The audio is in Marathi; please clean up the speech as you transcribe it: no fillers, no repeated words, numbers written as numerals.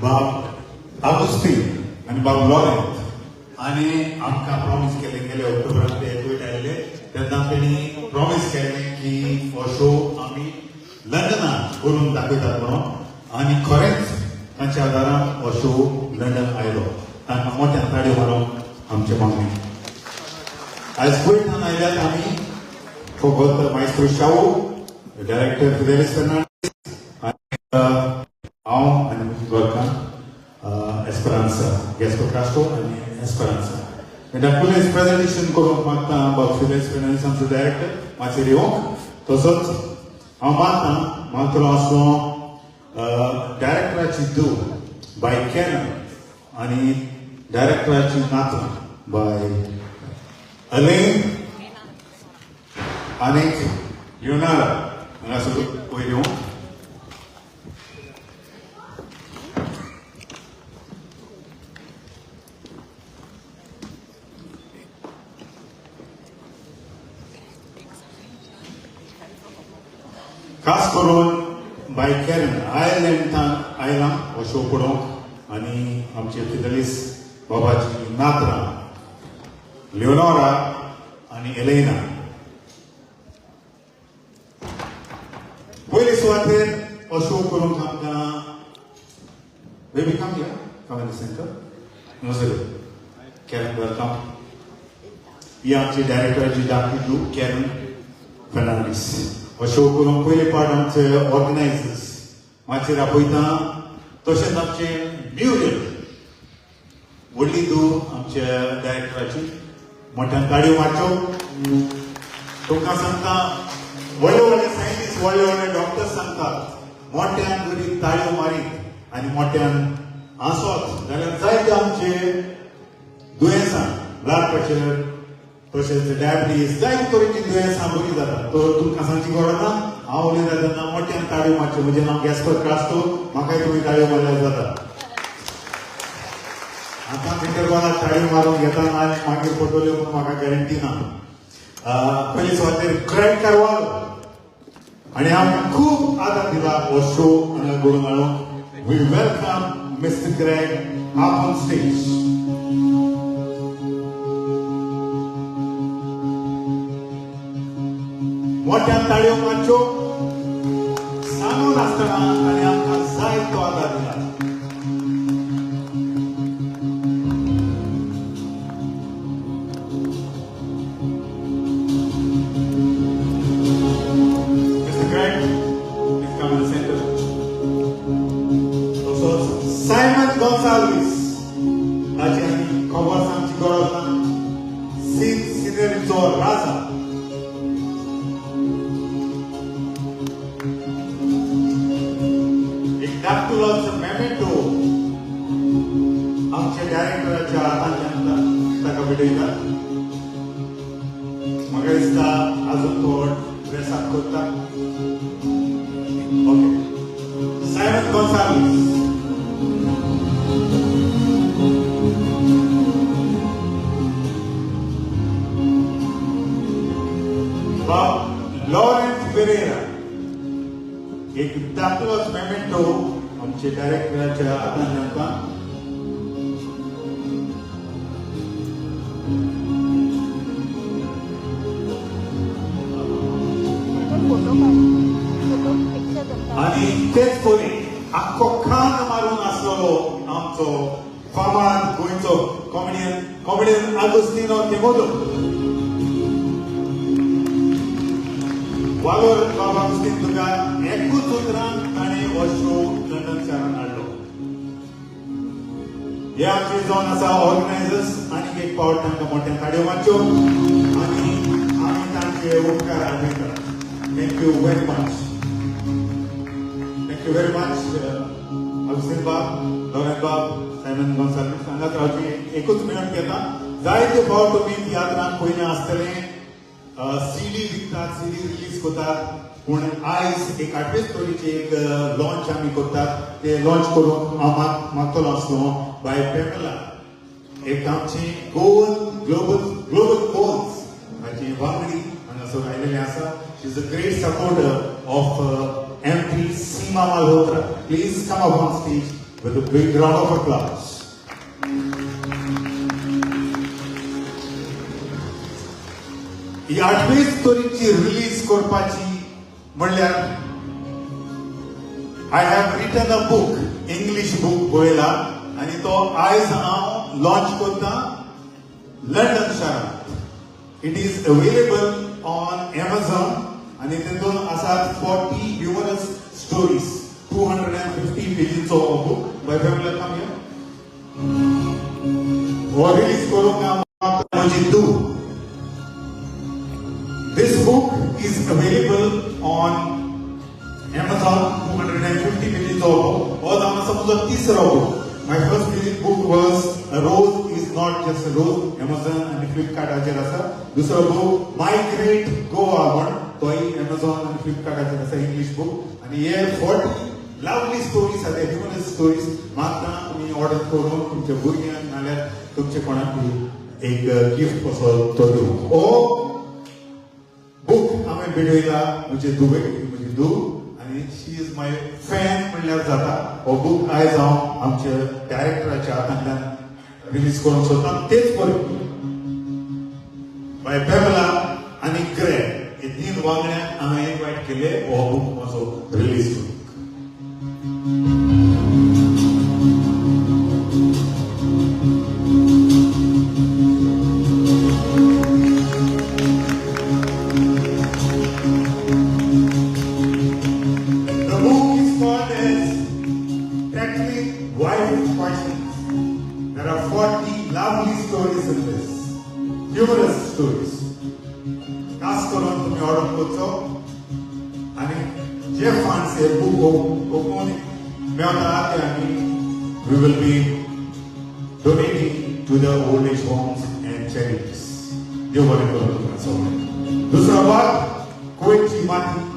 बाब आगोस्टिन आणि बाब लॉरेंट आणि आमकां प्रॉमिस केले गेले ऑक्टोबरात ते एकूच आयले तेन्ना तेणी प्रॉमिस केले की हो शो आमी लंडनात करून दाखयतात म्हणून आणि खरेंच तांच्या आदारान हो शो लंडन आयलो. तांकां मोठ्यान ताळयो मारून आमचे मागणी. आयज गोंयच्यान आयल्यात आमी फकत मायस्ट्रो शाहू, डायरेक्टर फिडेलिस फर्नांडीस हांव आनी वर्कान एस्परांसा गॅस्टो कास्टो आनी एस्परांसा. फुल प्रेजेंटेशन करूंक मागता बाब फिडेलिस फर्नांडीस आमचो डायरेक्टर मातशें येवंक. तसोच हांव मागतलो आसलो डायरेक्टराची धूव बाय कॅनन आनी डायरेक्टराची नातू बाय अलेन आनीक लिओनार्डो हांगा सगळो वयर येवंक. खास करून बाय कॅरन आयर्लंडान आयलां हो शो पळोवंक आनी आमचे फिडेलिस बाबाची नातरां लिओनोरा आनी एलेना. पयले सुवातेर हो शो करूंक आमकां baby come here come in the centre. नमस्ते कॅरन वेलकम. ही आमची डायरेक्टराची धाकटी धूव कॅरन फर्नांडीस. हो शो करूंक पयले पार्ट आमचे ऑर्गनायझर्स मातशें आपयता. तशेंच आमचे म्युझियम व्हडली धूव आमच्या डायरेक्टराची मोठ्यान ताळयो मारच्यो. तुमकां सांगता व्हडले व्हडले सायंटिस्ट व्हडले व्हडले डॉक्टर्स सांगतात मोठ्यान जरी ताळयो मारीत आनी मोठ्यान हांसत जाल्यार जायते आमचे दुयेंसां ब्लड प्रेशर तशेंच डायबिटीज जायते तरेची दुयेंसां बरी जातात. तर तुमकां सांगची गरज ना. हांव उलयता तेन्ना मोठ्यान ताळयो मारच्यो. म्हणजे हांव गॅस्पर कास्टो म्हाकाय तुमी ताळयो मारल्यार जाता. आतां इंटरवलाक ताळयो मारून घेता आनी मागीर पटोल्यो पूण म्हाका गॅरंटी ना. पयले सुवातेर 𝘊𝗬𝗄𝘕𝗓𝗄𝗏 आनी आमकां खूब आदार दिला हो शो घडोवन हाडूंक. We welcome mister Greg up on stage. मोठ्यान ताळयो मारच्यो. सांगून आसतना आनी आमकां जायतो आदार दिला. Mister Greg please come in the centre. तसोच 𝗏𝗏𝗏 Gonsalves ताची आनी खबर सांगची गरज ना. सिनेरीचो राजा. 𝗥𝗘𝗦𝗄𝗏𝗏 मेमेंटो आमच्या डायरेक्टराच्या हातांतल्यान ताका भेटयता. म्हाका दिसता आजून तो ड्रेसाक करता. Okay 𝗏𝗏𝗏 Gonsalves. बाब लॉरेंटे पेरेरा 𝗥𝗘𝗦𝗏𝗏 मेमेंटो आमचे डायरेक्टराच्या हातांतल्यान आमकां. आनी तेच पयलीं आख्खो खान मारून आसलेलो आमचो फामाद गोंयचो कॉमेडियन आगोस्टिनो तेमुदो. वालोर बाब आगोस्टिन तुका एकूच उतरान ताणें हो शो लंडन शारान हाडलो. हे आमचे जावन आसा ऑर्गनायझर्स. आनीक एक पावट तांकां मोठ्यान ताळयो मारच्यो आनी आमी तांचे उपकार आठयतात. Thank you very much. Thank you very much Agostinho बाब, लॉरेंटे बाब, 𝗏𝗏𝗏 Gonsalves. हांगाच रावची एकूच मिनट घेता. जायते फावट तुमी तियात्रांत पयलें आसतलें सीडी विकतात, सीडी रिलीज करतात. पूण आयज एक 38 तरेचे एक लॉन्च आमी करतात. ते लॉन्च करूंक हांव मागतलो आसलो बाय पेमेला. एक आमची गोवन ग्लोबल पोल्स हाची वांगडी हांगासर आयिल्ली आसा. She is a great supporter of MP Seema Malhotra. Please come up on stage with a big round of applause. ह्या 8वी स्टोरीची रिलीज करपाची म्हणल्यार I have written a book, English book Goyla आणि तो आयज हांव लॉन्च करता लंडन शारांत. It is available on Amazon आणि तेतून आसात 40 humorous stories, 250 pages of a book. My family come here. Or release करूंक हांव म्हजी दू. This book is available on Amazon, 250 pages of book. और हमारा समझो तीसरा book. My first book was A Rose is Not Just a Rose. Amazon and Flipkart आचेर आसा. दुसरो book My Great Goa म्हण तोय Amazon and Flipkart आचेर आसा English book. आणि हे 40 lovely stories आसा, humorous stories. म्हाका तुमी ऑर्डर करून तुमच्या भुरग्यांक नाल्यार तुमच्या कोणाक एक गिफ्ट कसो तो दिवं. ओ बुक हांवें भिडयला म्हजे धुवेक, म्हजी धू, आनी शी इज माय फॅन म्हणल्यार जाता. हो बूक आयज हांव आमच्या डायरेक्टराच्या हातांतल्यान रिलीज करूंक सोदता. तेच बरें बाय पेमला आनी ग्रेग हे 3 वांगड्यांक हांवें इन्वायट केले हो बूक म्हजो रिलीज करूंक. There are 40 lovely stories in this, humorous stories. खास करून तुम्ही ऑर्डर करचो आणि जे फंड्स हे बुक ओपन मेळटा ते आमी we will be donating to the old age homes and charities. देव बरें करूं तुमकां सगळ्यांक. दुसरो भाग कुवेतची माती.